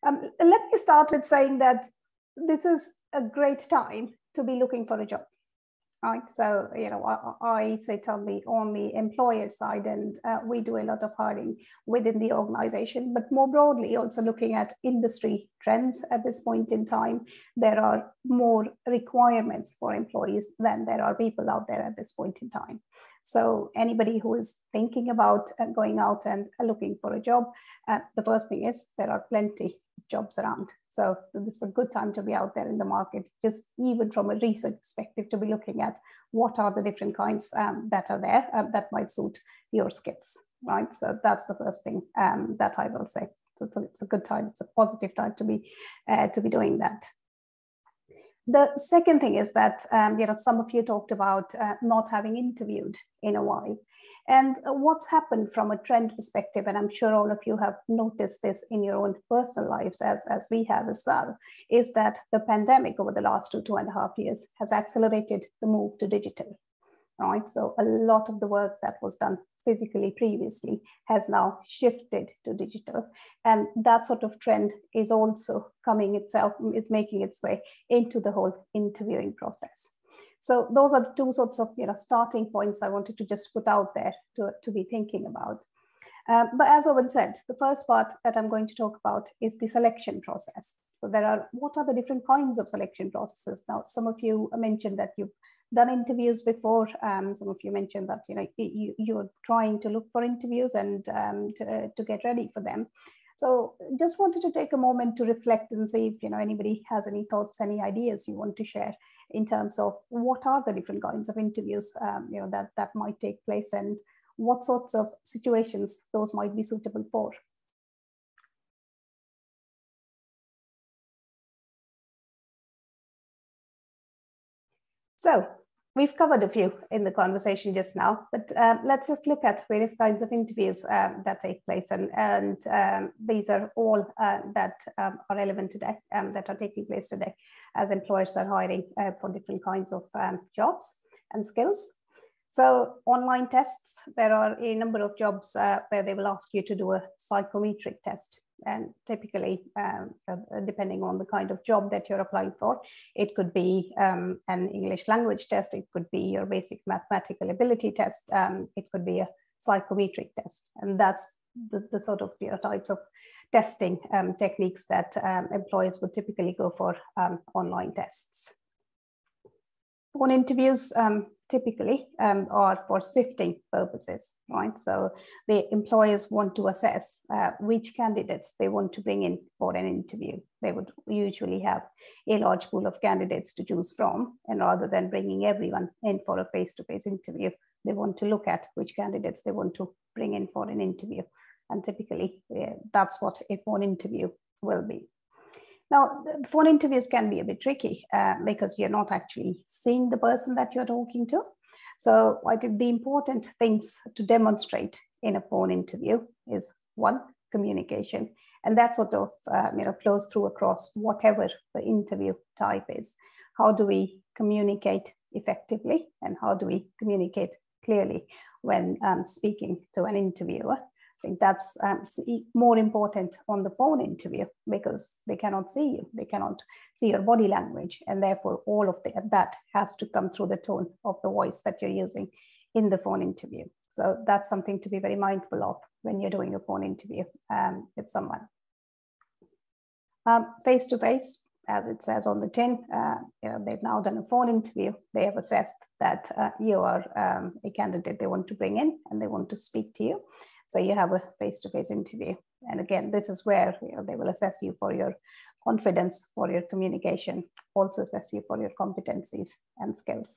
Let me start with saying that this is a great time to be looking for a job. Right, so I sit on the employer side, and we do a lot of hiring within the organization. But more broadly, also looking at industry trends at this point in time, there are more requirements for employees than there are people out there at this point in time. So anybody who is thinking about going out and looking for a job, the first thing is there are plenty of jobs around. So this is a good time to be out there in the market, just even from a research perspective, to be looking at what are the different kinds that are there that might suit your skills, right? So that's the first thing that I will say. So it's a good time, it's a positive time to be doing that. The second thing is that, some of you talked about not having interviewed in a while. And what's happened from a trend perspective, and I'm sure all of you have noticed this in your own personal lives as we have as well, is that the pandemic over the last 2.5 years has accelerated the move to digital, right? So a lot of the work that was done physically previously has now shifted to digital. And that sort of trend is also is making its way into the whole interviewing process. So those are the two sorts of starting points I wanted to just put out there to be thinking about. But as Owen said, the first part that I'm going to talk about is the selection process. So what are the different kinds of selection processes? Now, some of you mentioned that you've done interviews before. Some of you mentioned that you're trying to look for interviews and to get ready for them. So just wanted to take a moment to reflect and see if anybody has any thoughts, any ideas you want to share in terms of what are the different kinds of interviews that might take place, and what sorts of situations those might be suitable for. So we've covered a few in the conversation just now, but let's just look at various kinds of interviews that take place. And these are all that are relevant today, that are taking place today as employers are hiring for different kinds of jobs and skills. So online tests, there are a number of jobs where they will ask you to do a psychometric test. And typically, depending on the kind of job that you're applying for, it could be an English language test, it could be your basic mathematical ability test, it could be a psychometric test. And that's the sort of types of testing techniques that employers would typically go for online tests. Phone interviews typically are for sifting purposes, right? So the employers want to assess which candidates they want to bring in for an interview. They would usually have a large pool of candidates to choose from, and rather than bringing everyone in for a face-to-face interview, they want to look at which candidates they want to bring in for an interview. And typically, that's what a phone interview will be. Now, the phone interviews can be a bit tricky because you're not actually seeing the person that you're talking to. So I think the important things to demonstrate in a phone interview is, one, communication. And that sort of flows through across whatever the interview type is. How do we communicate effectively, and how do we communicate clearly when speaking to an interviewer? I think that's more important on the phone interview because they cannot see you, they cannot see your body language, and therefore all of that has to come through the tone of the voice that you're using in the phone interview. So that's something to be very mindful of when you're doing a phone interview with someone. Face-to-face, as it says on the tin, they've now done a phone interview. They have assessed that you are a candidate they want to bring in and they want to speak to you. So you have a face-to-face interview. And again, this is where they will assess you for your confidence, for your communication, also assess you for your competencies and skills.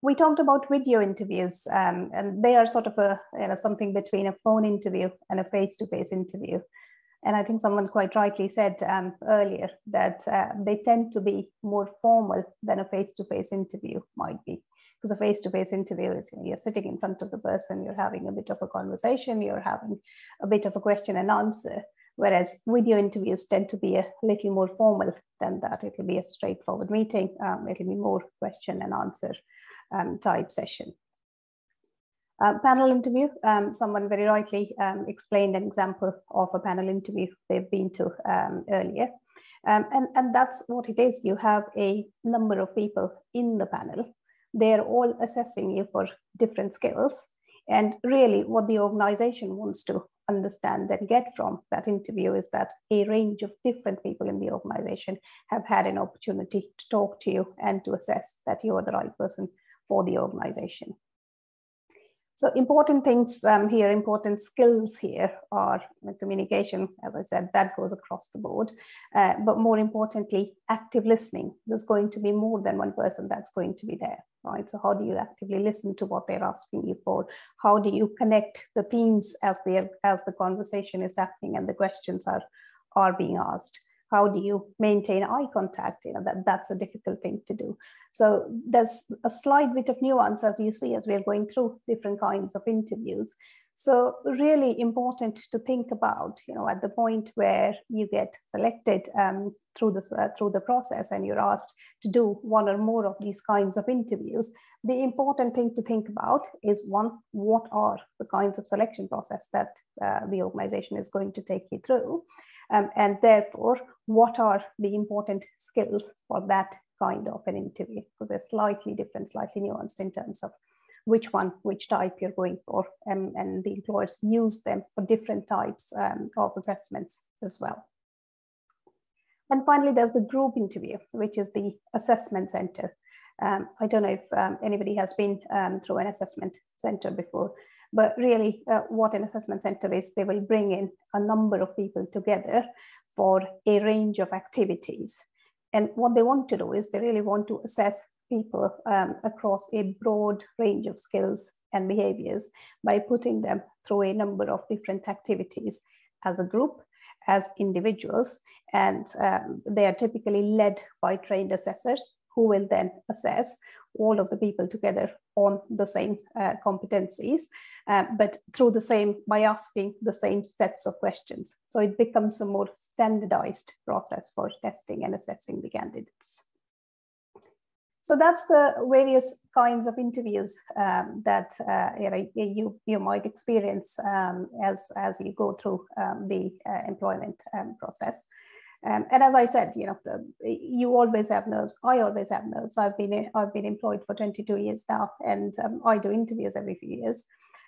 We talked about video interviews, and they are sort of something between a phone interview and a face-to-face interview. And I think someone quite rightly said earlier that they tend to be more formal than a face-to-face interview might be. Because a face-to-face interview is you're sitting in front of the person, you're having a bit of a conversation, you're having a bit of a question and answer, whereas video interviews tend to be a little more formal than that. It'll be a straightforward meeting, it'll be more question and answer type session. Panel interview, someone very rightly explained an example of a panel interview they've been to earlier. And that's what it is. You have a number of people in the panel. They're all assessing you for different skills. And really what the organization wants to understand and get from that interview is that a range of different people in the organization have had an opportunity to talk to you and to assess that you are the right person for the organization. So important things here, important skills here are communication, as I said, that goes across the board. But more importantly, active listening. There's going to be more than one person that's going to be there, right? So how do you actively listen to what they're asking you for? How do you connect the themes as the conversation is happening and the questions are being asked? How do you maintain eye contact? That's a difficult thing to do. So there's a slight bit of nuance, as you see, as we're going through different kinds of interviews. So really important to think about, at the point where you get selected through the process and you're asked to do one or more of these kinds of interviews, the important thing to think about is, one, what are the kinds of selection process that the organization is going to take you through? And therefore, what are the important skills for that kind of an interview? Because they're slightly different, slightly nuanced in terms of which type you're going for. And the employers use them for different types of assessments as well. And finally, there's the group interview, which is the assessment center. I don't know if anybody has been through an assessment center before. But really, what an assessment center is, they will bring in a number of people together for a range of activities. And what they want to do is they really want to assess people across a broad range of skills and behaviors by putting them through a number of different activities as a group, as individuals. And they are typically led by trained assessors who will then assess all of the people together on the same competencies, but by asking the same sets of questions. So it becomes a more standardized process for testing and assessing the candidates. So that's the various kinds of interviews that you might experience as you go through the employment process. And as I said, you always have nerves. I always have nerves. I've been employed for 22 years now, and I do interviews every few years.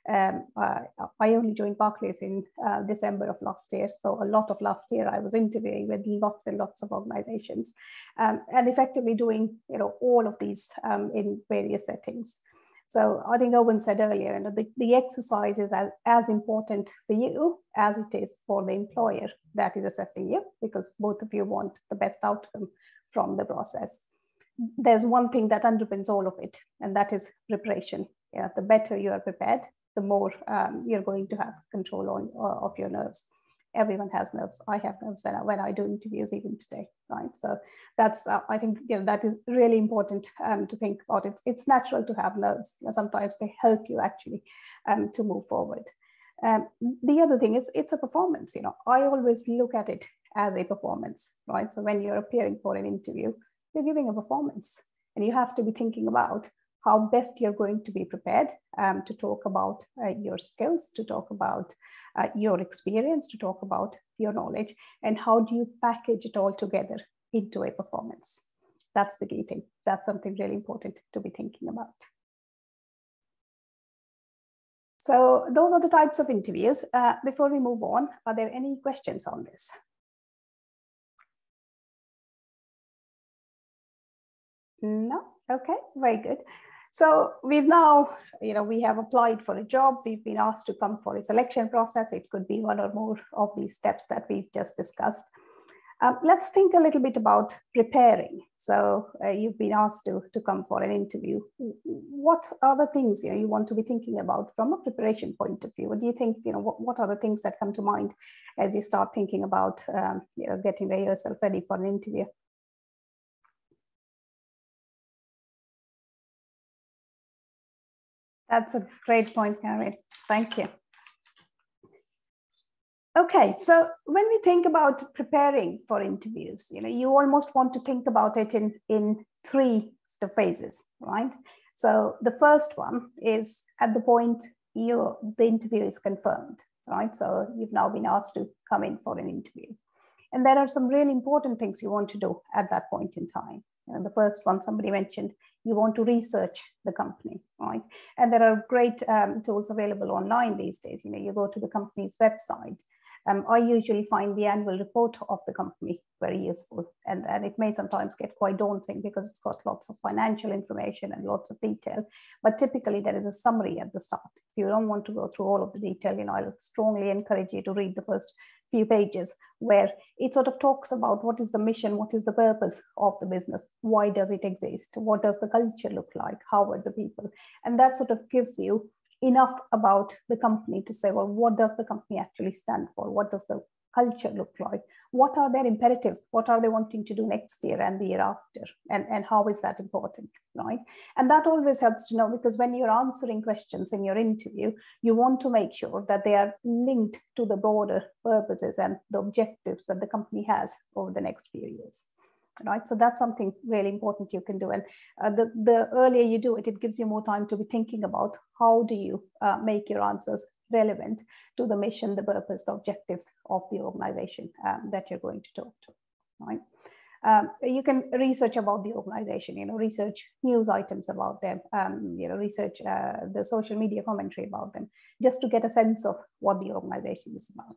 I only joined Barclays in December of last year, so a lot of last year I was interviewing with lots and lots of organizations, and effectively doing all of these in various settings. So I think Owen said earlier, the exercise is as important for you as it is for the employer that is assessing you, because both of you want the best outcome from the process. There's one thing that underpins all of it, and that is preparation. The better you are prepared, the more you're going to have control of your nerves. Everyone has nerves. I have nerves when I do interviews, even today, right? So that's, I think, that is really important to think about. It's natural to have nerves. Sometimes they help you actually to move forward. The other thing is, it's a performance. I always look at it as a performance, right? So when you're appearing for an interview, you're giving a performance, and you have to be thinking about how best you're going to be prepared to talk about your skills, to talk about your experience, to talk about your knowledge, and how do you package it all together into a performance. That's the key thing. That's something really important to be thinking about. So those are the types of interviews. Before we move on, are there any questions on this? No? Okay, very good. So we've now, we have applied for a job. We've been asked to come for a selection process. It could be one or more of these steps that we've just discussed. Let's think a little bit about preparing. So you've been asked to come for an interview. What are the things you want to be thinking about from a preparation point of view? What do you think, what are the things that come to mind as you start thinking about getting yourself ready for an interview? That's a great point, Karen. Thank you. Okay, so when we think about preparing for interviews, you almost want to think about it in three phases, right? So the first one is at the point the interview is confirmed, right? So you've now been asked to come in for an interview. And there are some really important things you want to do at that point in time. The first one somebody mentioned, you want to research the company, right? And there are great tools available online these days. You go to the company's website. I usually find the annual report of the company very useful, and it may sometimes get quite daunting because it's got lots of financial information and lots of detail, but typically there is a summary at the start. If you don't want to go through all of the detail, I'll strongly encourage you to read the first few pages where it sort of talks about what is the mission, what is the purpose of the business, why does it exist, what does the culture look like, how are the people, and that sort of gives you enough about the company to say, well, what does the company actually stand for? What does the culture look like? What are their imperatives? What are they wanting to do next year and the year after? And how is that important, right? And that always helps to know, because when you're answering questions in your interview, you want to make sure that they are linked to the broader purposes and the objectives that the company has over the next few years. Right, so that's something really important you can do, and the earlier you do it, it gives you more time to be thinking about how do you make your answers relevant to the mission, the purpose, the objectives of the organization that you're going to talk to. Right, you can research about the organization, research news items about them, research the social media commentary about them, just to get a sense of what the organization is about.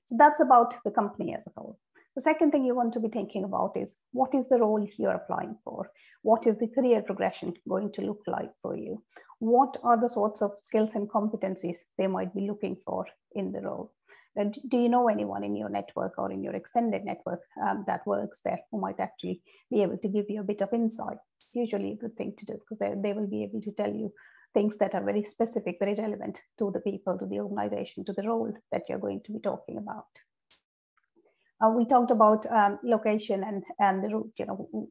So that's about the company as a whole. The second thing you want to be thinking about is, what is the role you're applying for? What is the career progression going to look like for you? What are the sorts of skills and competencies they might be looking for in the role? And do you know anyone in your network or in your extended network that works there who might actually be able to give you a bit of insight? It's usually a good thing to do, because they will be able to tell you things that are very specific, very relevant to the people, to the organization, to the role that you're going to be talking about. We talked about location and the route.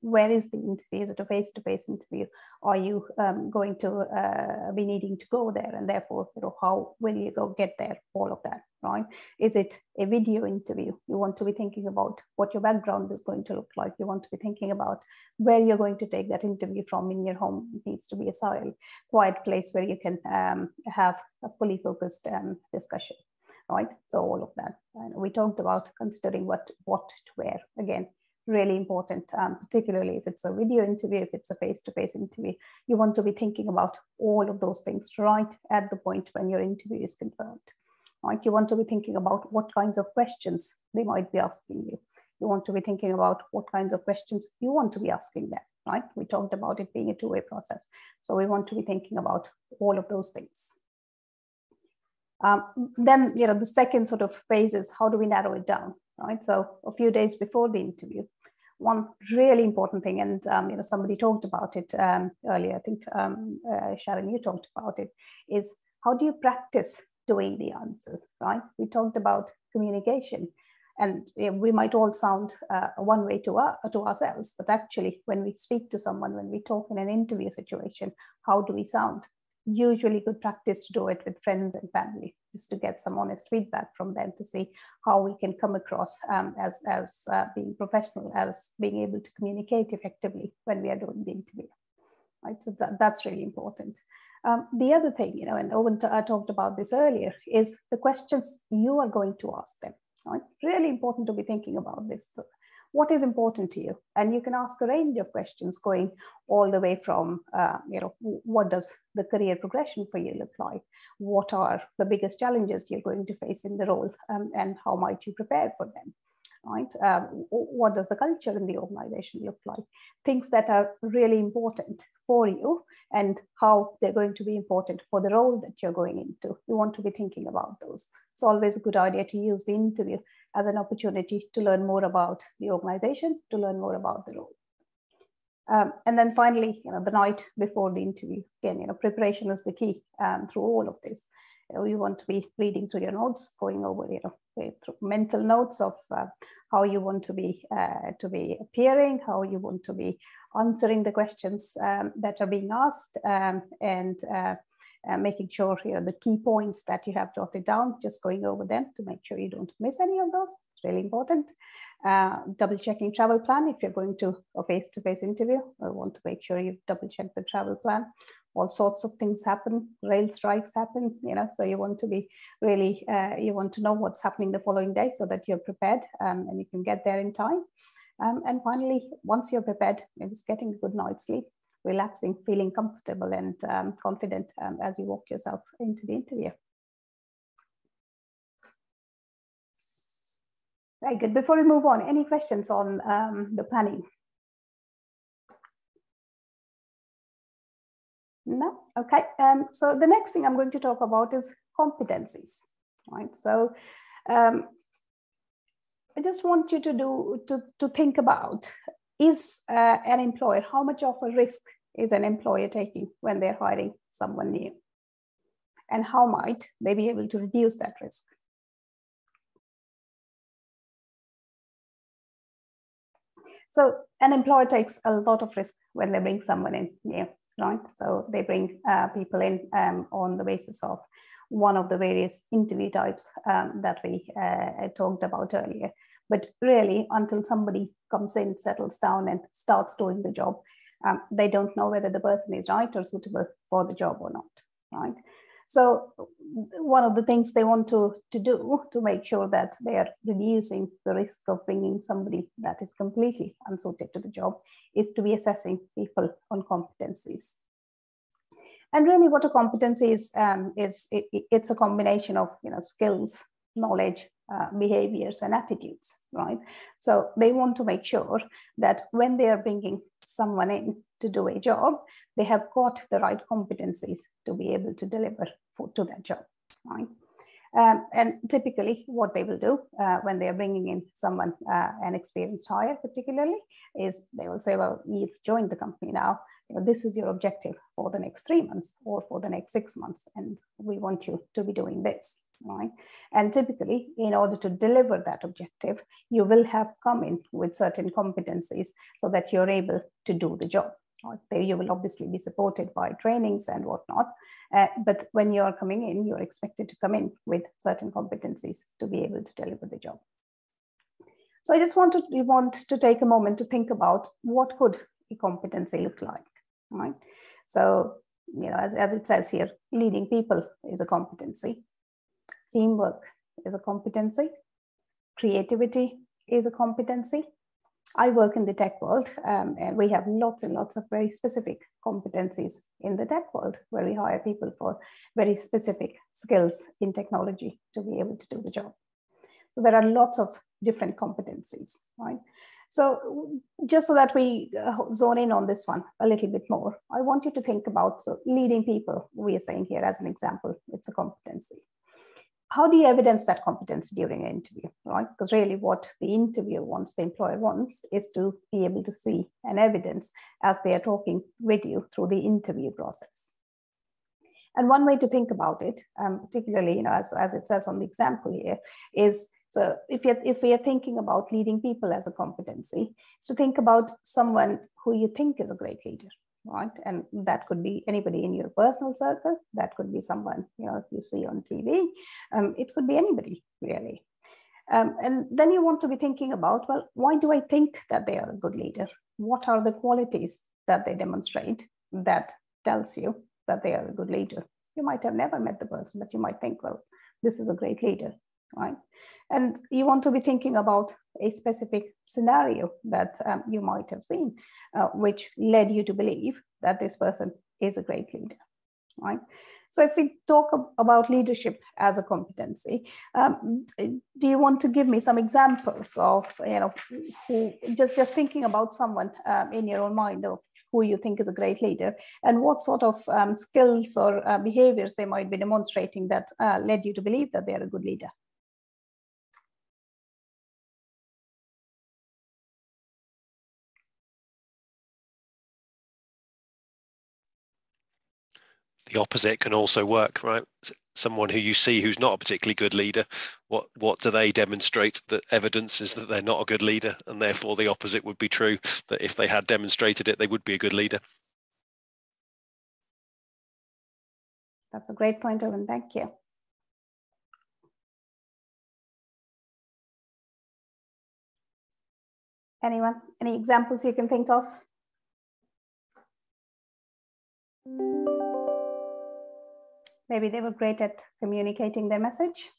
Where is the interview? Is it a face-to-face interview? Are you going to be needing to go there? And therefore, how will you go get there? All of that, right? Is it a video interview? You want to be thinking about what your background is going to look like. You want to be thinking about where you're going to take that interview from in your home. It needs to be a silent, quiet place where you can have a fully focused discussion. Right, so all of that. And we talked about considering what to wear. Again, really important, particularly if it's a video interview, if it's a face-to-face interview. You want to be thinking about all of those things right at the point when your interview is confirmed. Right, you want to be thinking about what kinds of questions they might be asking you. You want to be thinking about what kinds of questions you want to be asking them. Right, we talked about it being a two-way process. So we want to be thinking about all of those things. Then, the second sort of phase is, how do we narrow it down, right? So a few days before the interview, one really important thing, and somebody talked about it earlier, I think Sharon, you talked about it, is how do you practice doing the answers, right? We talked about communication, and we might all sound one way to ourselves, but actually when we speak to someone, when we talk in an interview situation, how do we sound? Usually good practice to do it with friends and family, just to get some honest feedback from them, to see how we can come across as being professional, as being able to communicate effectively when we are doing the interview. Right, so that's really important. The other thing, and Owen talked about this earlier, is the questions you are going to ask them. Right, really important to be thinking about this. What is important to you? And you can ask a range of questions, going all the way from, what does the career progression for you look like? What are the biggest challenges you're going to face in the role, and how might you prepare for them? Right? What does the culture in the organization look like? Things that are really important for you and how they're going to be important for the role that you're going into. You want to be thinking about those. It's always a good idea to use the interview as an opportunity to learn more about the organization, to learn more about the role. And then finally, the night before the interview, again, preparation is the key through all of this. You want to be reading through your notes, going over, through mental notes of how you want to be appearing, how you want to be answering the questions that are being asked, and making sure the key points that you have jotted down, just going over them to make sure you don't miss any of those. It's really important. Double checking travel plan. If you're going to a face-to-face interview, I want to make sure you've double checked the travel plan. all sorts of things happen, rail strikes happen, you know, so you want to be really, you want to know what's happening the following day so that you're prepared and you can get there in time. And finally, once you're prepared, it's getting a good night's sleep, relaxing, feeling comfortable and confident as you walk yourself into the interview. Very good. Before we move on, any questions on the planning? No? Okay. So the next thing I'm going to talk about is competencies, right? So I just want you to think about, is an employer, how much of a risk is an employer taking when they're hiring someone new? And how might they be able to reduce that risk? So an employer takes a lot of risk when they bring someone in new, right? So they bring people in on the basis of one of the various interview types that we talked about earlier. But really, until somebody comes in, settles down and starts doing the job, they don't know whether the person is right or suitable for the job or not, right? So one of the things they want to do to make sure that they are reducing the risk of bringing somebody that is completely unsuited to the job is to be assessing people on competencies. And really what a competency is it's a combination of, you know, skills, knowledge, behaviors and attitudes, right? So they want to make sure that when they are bringing someone in to do a job, they have got the right competencies to be able to deliver to that job, right? And typically what they will do when they are bringing in someone, an experienced hire particularly, is they will say, well, you've joined the company now, you know, this is your objective for the next 3 months or for the next 6 months, and we want you to be doing this, right? And typically, in order to deliver that objective, you will have come in with certain competencies so that you're able to do the job. Right? You will obviously be supported by trainings and whatnot, but when you're coming in, you're expected to come in with certain competencies to be able to deliver the job. So I just want to take a moment to think about what could a competency look like, right? So, you know, as it says here, leading people is a competency. Teamwork is a competency. Creativity is a competency. I work in the tech world, and we have lots and lots of very specific competencies in the tech world where we hire people for very specific skills in technology to be able to do the job. So there are lots of different competencies, right? So just so that we zone in on this one a little bit more, I want you to think about, so leading people, we are saying here as an example, it's a competency. How do you evidence that competency during an interview, right? Because really what the interviewer wants, the employer wants, is to be able to see an evidence as they are talking with you through the interview process. And one way to think about it, particularly, you know, as it says on the example here, is, so if we are thinking about leading people as a competency, is to think about someone who you think is a great leader, right? And that could be anybody in your personal circle. That could be someone, you know, you see on TV. It could be anybody, really. And then you want to be thinking about, well, why do I think that they are a good leader? What are the qualities that they demonstrate that tells you that they are a good leader? You might have never met the person, but you might think, well, this is a great leader, right? And you want to be thinking about a specific scenario that you might have seen, which led you to believe that this person is a great leader, right? So if we talk about leadership as a competency, do you want to give me some examples of, you know, who, just thinking about someone in your own mind of who you think is a great leader, and what sort of skills or behaviors they might be demonstrating that led you to believe that they're a good leader? The opposite can also work, right? Someone who you see who's not a particularly good leader, what do they demonstrate that evidences that they're not a good leader, and therefore the opposite would be true, that if they had demonstrated it, they would be a good leader. That's a great point, Owen. Thank you. Anyone? Any examples you can think of? Maybe they were great at communicating their message.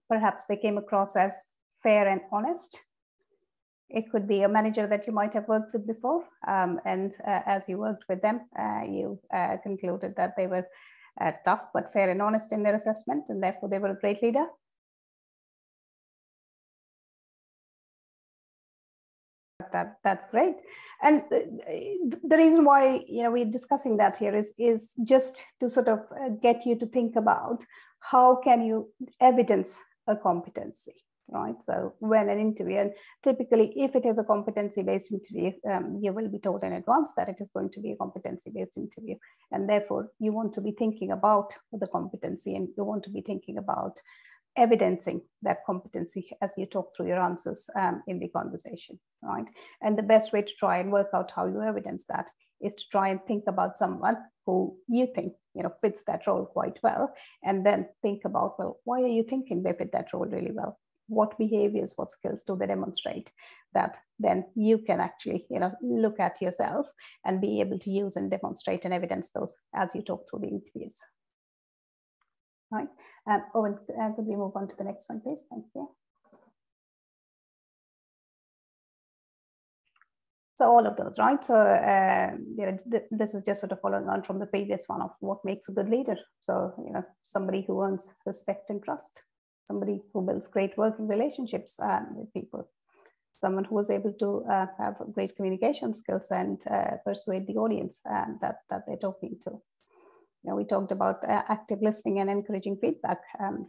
Perhaps they came across as fair and honest. It could be a manager that you might have worked with before, and as you worked with them, you concluded that they were tough but fair and honest in their assessment, and therefore they were a great leader. That's great. And the reason why we're discussing that here is just to sort of get you to think about how can you evidence a competency, right? So when an interview, and typically if it is a competency-based interview, you will be told in advance that it is going to be a competency-based interview, and therefore you want to be thinking about the competency, and you want to be thinking about evidencing that competency as you talk through your answers in the conversation, right? And the best way to try and work out how you evidence that is to try and think about someone who you think fits that role quite well, and then think about, well, why are you thinking they fit that role really well? What behaviors, what skills do they demonstrate that then you can actually look at yourself and be able to use and demonstrate and evidence those as you talk through the interviews. Right. Owen, could we move on to the next one, please? Thank you. So all of those, right? So this is just sort of following on from the previous one of what makes a good leader. So somebody who earns respect and trust, somebody who builds great working relationships with people, someone who is able to have great communication skills and persuade the audience that they're talking to. We talked about active listening and encouraging feedback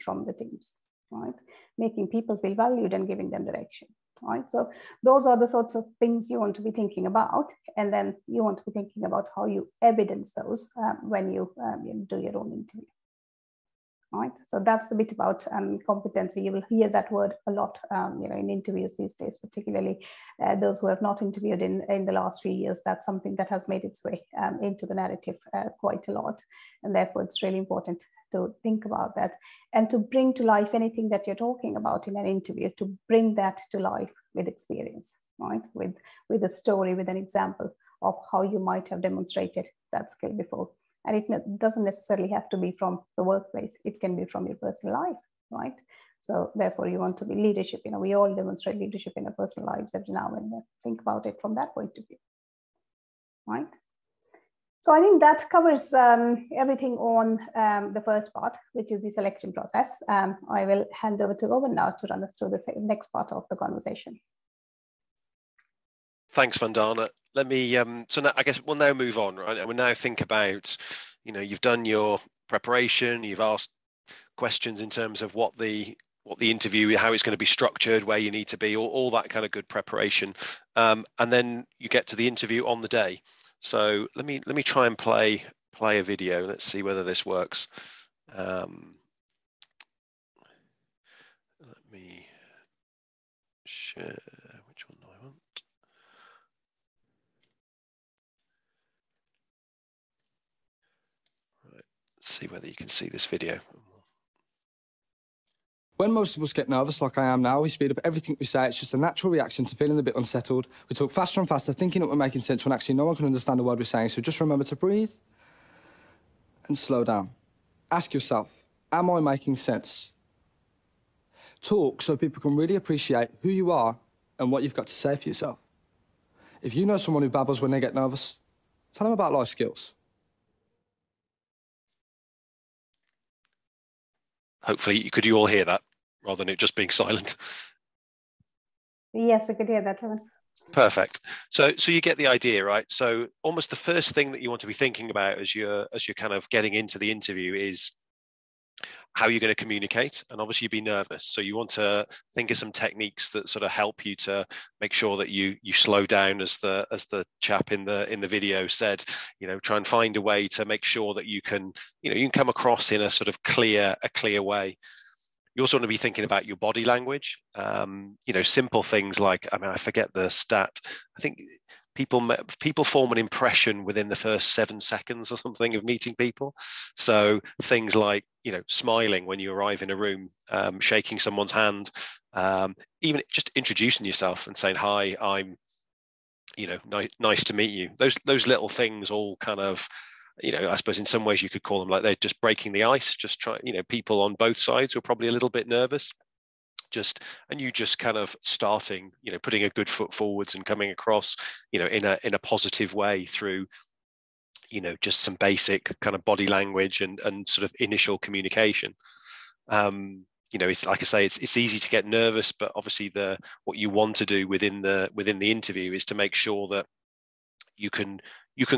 from the teams, right? Making people feel valued and giving them direction, right? So those are the sorts of things you want to be thinking about, and then you want to be thinking about how you evidence those when you do your own interview. Right, so that's the bit about competency. You will hear that word a lot, in interviews these days, particularly those who have not interviewed in the last few years. That's something that has made its way into the narrative quite a lot, and therefore it's really important to think about that and to bring to life anything that you're talking about in an interview. To bring that to life with experience, right? With a story, with an example of how you might have demonstrated that skill before. And it doesn't necessarily have to be from the workplace. It can be from your personal life, right? So therefore, you want to be leadership. We all demonstrate leadership in our personal lives every now and then. Think about it from that point of view, right? So I think that covers everything on the first part, which is the selection process. I will hand over to Owen now to run us through the next part of the conversation. Thanks, Vandana. Let me, so now I guess we'll now move on, right? And we'll now think about, you've done your preparation, you've asked questions in terms of what the interview, how it's going to be structured, where you need to be, all that kind of good preparation. And then you get to the interview on the day. So let me try and play a video. Let's see whether this works. Let me share. Which one do I want? Let's see whether you can see this video. When most of us get nervous, like I am now, we speed up everything we say. It's just a natural reaction to feeling a bit unsettled. We talk faster and faster, thinking that we're making sense when actually no one can understand a word we're saying. So just remember to breathe and slow down. Ask yourself, am I making sense? Talk so people can really appreciate who you are and what you've got to say for yourself. If you know someone who babbles when they get nervous, tell them about life skills. Hopefully, could you all hear that rather than it just being silent? Yes, we could hear that, Owen. Perfect. So you get the idea, right? So almost the first thing that you want to be thinking about as you're kind of getting into the interview is how you're going to communicate, and obviously you'd be nervous. So you want to think of some techniques that sort of help you to make sure that you slow down, as the chap in the video said. Try and find a way to make sure that you can come across in a sort of clear way. You also want to be thinking about your body language. Simple things like, I forget the stat. I think people form an impression within the first 7 seconds or something of meeting people. So things like, smiling when you arrive in a room, shaking someone's hand, even just introducing yourself and saying, hi, I'm nice to meet you. Those little things all kind of, I suppose in some ways you could call them like they're just breaking the ice. Just try, people on both sides were probably a little bit nervous. And you just kind of starting, putting a good foot forwards and coming across, in a positive way through, just some basic kind of body language and sort of initial communication. It's like I say, it's easy to get nervous, but obviously what you want to do within the interview is to make sure that you can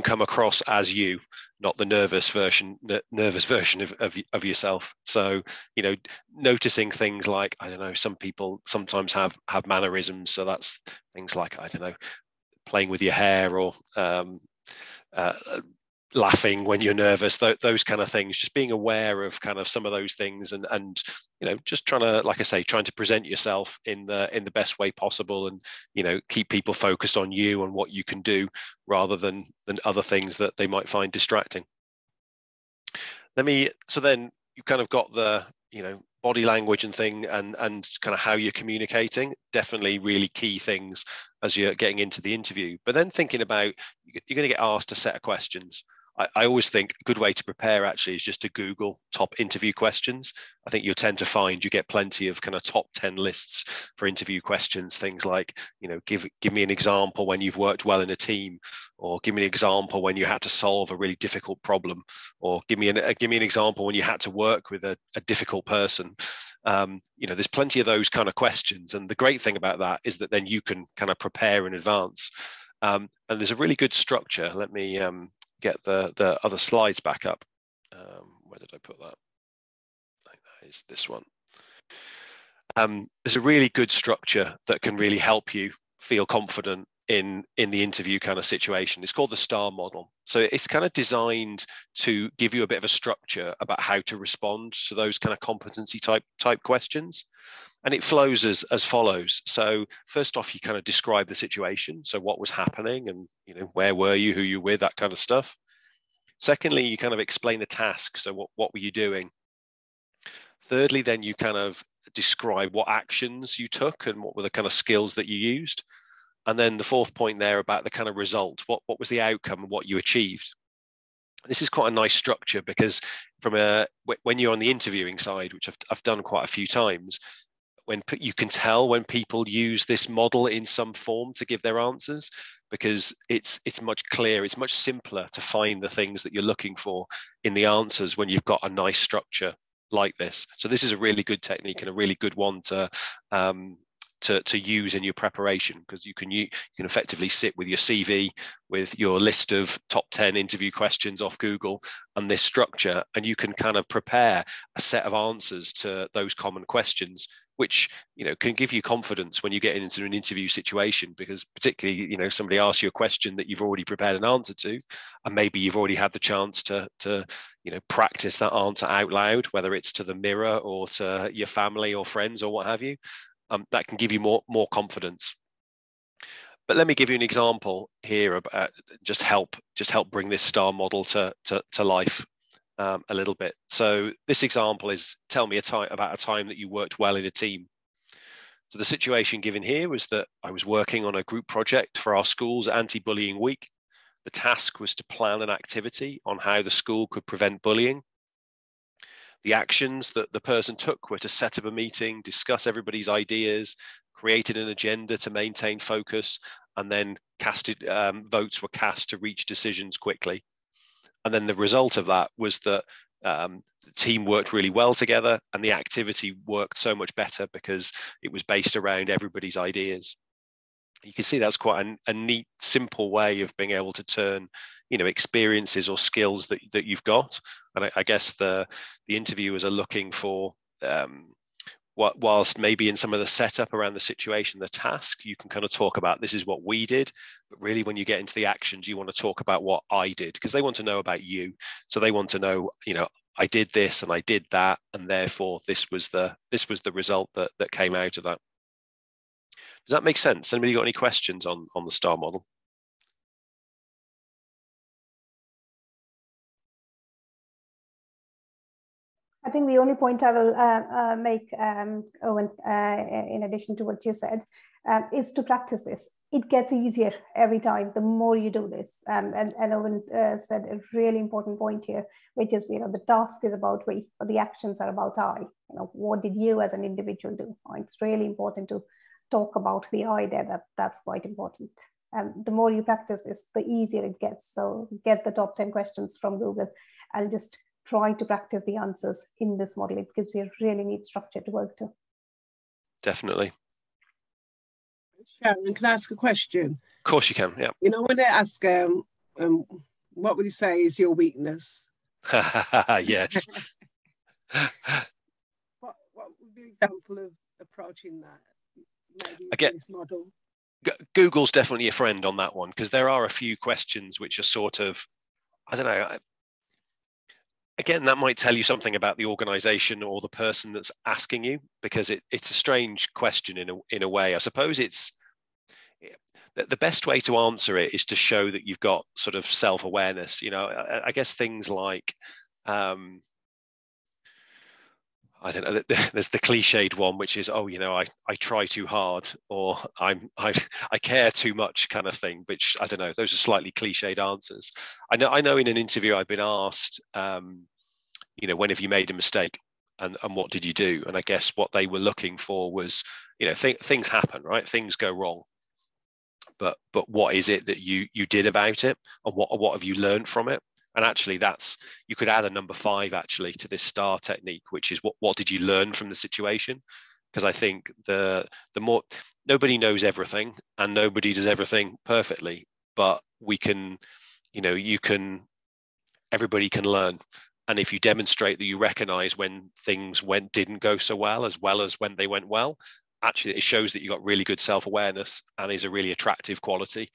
come across as you, not the nervous version of yourself. So, noticing things like, I don't know, some people sometimes have mannerisms. So that's things like, I don't know, playing with your hair or laughing when you're nervous, those kind of things, just being aware of kind of some of those things and just trying to, like I say, trying to present yourself in the best way possible and, keep people focused on you and what you can do rather than other things that they might find distracting. So then you've kind of got the, body language and thing and kind of how you're communicating, definitely really key things as you're getting into the interview. But then thinking about, you're going to get asked a set of questions. I always think a good way to prepare actually is just to Google top interview questions. I think you'll tend to find you get plenty of kind of top 10 lists for interview questions. Things like, give me an example when you've worked well in a team, or give me an example when you had to solve a really difficult problem, or give me an example when you had to work with a difficult person. There's plenty of those kind of questions. And the great thing about that is that then you can kind of prepare in advance. And there's a really good structure. Let me get the other slides back up. Where did I put that? I think that is this one. There's a really good structure that can really help you feel confident in the interview kind of situation. It's called the STAR model. So it's kind of designed to give you a bit of a structure about how to respond to those kind of competency type questions. And it flows as follows. So first off, you kind of describe the situation. So what was happening and, where were you, who you were with, that kind of stuff. Secondly, you kind of explain the task. So what were you doing? Thirdly, then you kind of describe what actions you took and what were the kind of skills that you used. And then the fourth point there about the kind of result, what was the outcome and what you achieved. This is quite a nice structure because when you're on the interviewing side, which I've done quite a few times, when you can tell when people use this model in some form to give their answers, because it's much clearer, it's much simpler to find the things that you're looking for in the answers when you've got a nice structure like this. So this is a really good technique and a really good one to use in your preparation, because you can effectively sit with your CV with your list of top 10 interview questions off Google and this structure, and you can kind of prepare a set of answers to those common questions, which can give you confidence when you get into an interview situation, because particularly somebody asks you a question that you've already prepared an answer to, and maybe you've already had the chance to practice that answer out loud, whether it's to the mirror or to your family or friends or what have you. That can give you more confidence. But let me give you an example here about just help bring this STAR model to life a little bit. So this example is, tell me about a time that you worked well in a team. So the situation given here was that I was working on a group project for our school's anti-bullying week. The task was to plan an activity on how the school could prevent bullying. The actions that the person took were to set up a meeting, discuss everybody's ideas, created an agenda to maintain focus, and then votes were cast to reach decisions quickly. And then the result of that was that the team worked really well together, and the activity worked so much better because it was based around everybody's ideas. You can see that's quite a neat, simple way of being able to turn, experiences or skills that you've got. And I guess the interviewers are looking for, whilst maybe in some of the setup around the situation, the task, you can kind of talk about this is what we did, but really when you get into the actions, you want to talk about what I did, because they want to know about you. So they want to know, I did this and I did that, and therefore this was the result that came out of that. Does that make sense? Anybody got any questions on the STAR model? I think the only point I will make, Owen, in addition to what you said, is to practice this. it gets easier every time the more you do this. And Owen said a really important point here, which is, the task is about we, but the actions are about I. What did you as an individual do? It's really important to talk about the I there. That's quite important. And the more you practice this, the easier it gets. So get the top 10 questions from Google and just try to practice the answers in this model. It gives you a really neat structure to work to. Definitely. Sharon, can I ask a question? Of course you can, yeah. When they ask, what would you say is your weakness? Yes. What would be an example of approaching that? Maybe Again, this model. Google's definitely a friend on that one, because there are a few questions which are sort of, I don't know, again, that might tell you something about the organization or the person that's asking you, because it's a strange question in a way. I suppose it's the best way to answer it is to show that you've got sort of self-awareness. I guess things like, I don't know, there's the cliched one, which is, I try too hard, or I care too much, kind of thing, which, I don't know, those are slightly cliched answers. I know in an interview I've been asked, when have you made a mistake, and what did you do? And I guess what they were looking for was, things happen, right? Things go wrong. But what is it that you did about it, and what have you learned from it? And actually, you could add a number 5 actually to this STAR technique, which is what did you learn from the situation? Because I think the more, nobody knows everything and nobody does everything perfectly, but everybody can learn. And if you demonstrate that you recognize when things didn't go so well as when they went well, actually it shows that you got really good self-awareness, and is a really attractive quality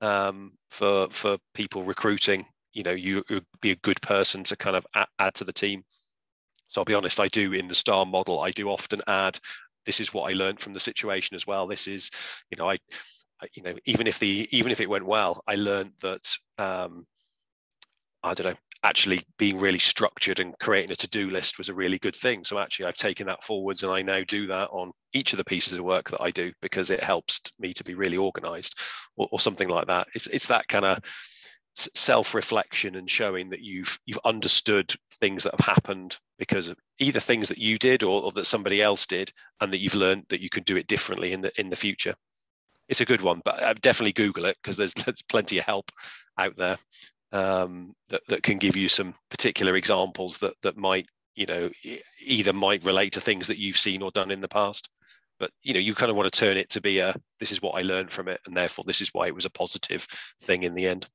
for people recruiting. You would be a good person to kind of add to the team. So I'll be honest, I do, in the STAR model, I do often add, this is what I learned from the situation as well. This is, even if it went well, I learned that, I don't know, actually being really structured and creating a to-do list was a really good thing. So actually I've taken that forwards, and I now do that on each of the pieces of work that I do, because it helps me to be really organized, or something like that. It's that kind of self-reflection, and showing that you've understood things that have happened because of either things that you did or that somebody else did, and that you've learned that you can do it differently in the future. It's a good one, but I'd definitely Google it, because there's plenty of help out there that can give you some particular examples that might, either might relate to things that you've seen or done in the past. But you kind of want to turn it to be this is what I learned from it, and therefore this is why it was a positive thing in the end.